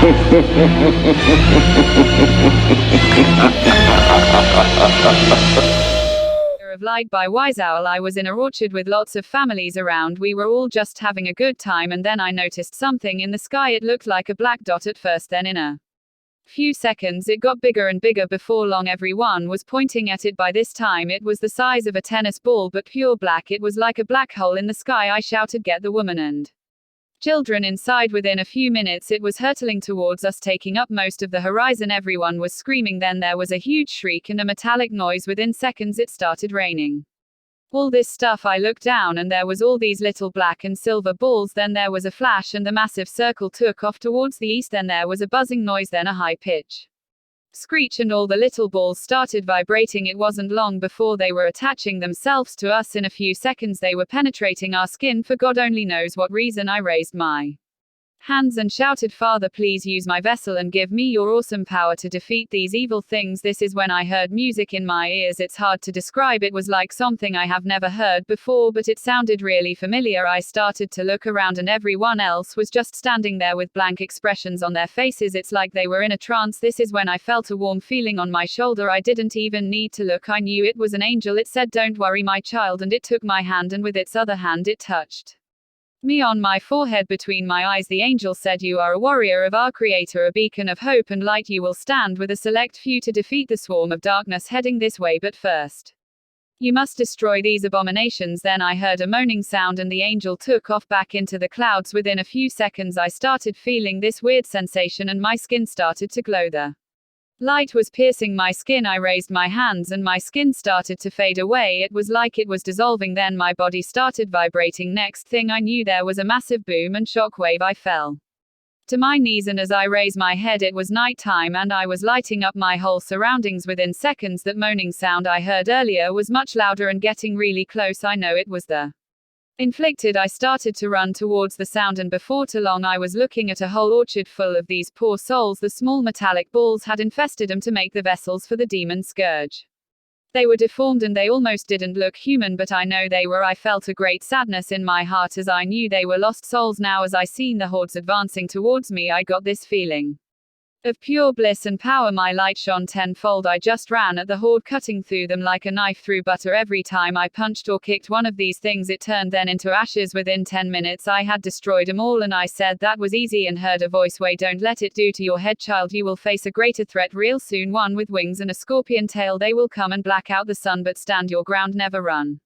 Of Light by Wiseowel. I was in an orchard with lots of families around. We were all just having a good time, and then I noticed something in the sky. It looked like a black dot at first, then in a few seconds it got bigger and bigger. Before long everyone was pointing at it. By this time it was the size of a tennis ball, but pure black. It was like a black hole in the sky. I shouted, "Get the woman and children inside." Within a few minutes it was hurtling towards us, taking up most of the horizon. Everyone was screaming. Then there was a huge shriek and a metallic noise. Within seconds it started raining all this stuff. I looked down and there was all these little black and silver balls. Then there was a flash and the massive circle took off towards the east. Then there was a buzzing noise, then a high pitch screech, and all the little balls started vibrating. It wasn't long before they were attaching themselves to us. In a few seconds they were penetrating our skin. For God only knows what reason I raised my hands and shouted, "Father, please use my vessel and give me your awesome power to defeat these evil things." This is when I heard music in my ears. It's hard to describe. It was like something I have never heard before, but it sounded really familiar. I started to look around and everyone else was just standing there with blank expressions on their faces. It's like they were in a trance. This is when I felt a warm feeling on my shoulder. I didn't even need to look. I knew it was an angel. It said, "Don't worry, my child," and it took my hand and with its other hand it touched me on my forehead between my eyes. The angel said, "You are a warrior of our Creator, a beacon of hope and light. You will stand with a select few to defeat the swarm of darkness heading this way, but first you must destroy these abominations." Then I heard a moaning sound and the angel took off back into the clouds. Within a few seconds I started feeling this weird sensation and my skin started to glow. The light was piercing my skin. I raised my hands and my skin started to fade away. It was like it was dissolving. Then my body started vibrating. Next thing I knew there was a massive boom and shockwave. I fell to my knees, and as I raised my head it was night time and I was lighting up my whole surroundings. Within seconds that moaning sound I heard earlier was much louder and getting really close. I know it was the inflicted. I started to run towards the sound, and before too long I was looking at a whole orchard full of these poor souls. The small metallic balls had infested them to make the vessels for the demon scourge. They were deformed and they almost didn't look human, but I know they were. I felt a great sadness in my heart as I knew they were lost souls. Now as I seen the hordes advancing towards me, I got this feeling of pure bliss and power. My light shone tenfold. I just ran at the horde, cutting through them like a knife through butter. Every time I punched or kicked one of these things it turned then into ashes. Within 10 minutes I had destroyed them all, and I said that was easy and heard a voice, "Wait, don't let it do to your head, child. You will face a greater threat real soon, one with wings and a scorpion tail. They will come and black out the sun, but stand your ground, never run."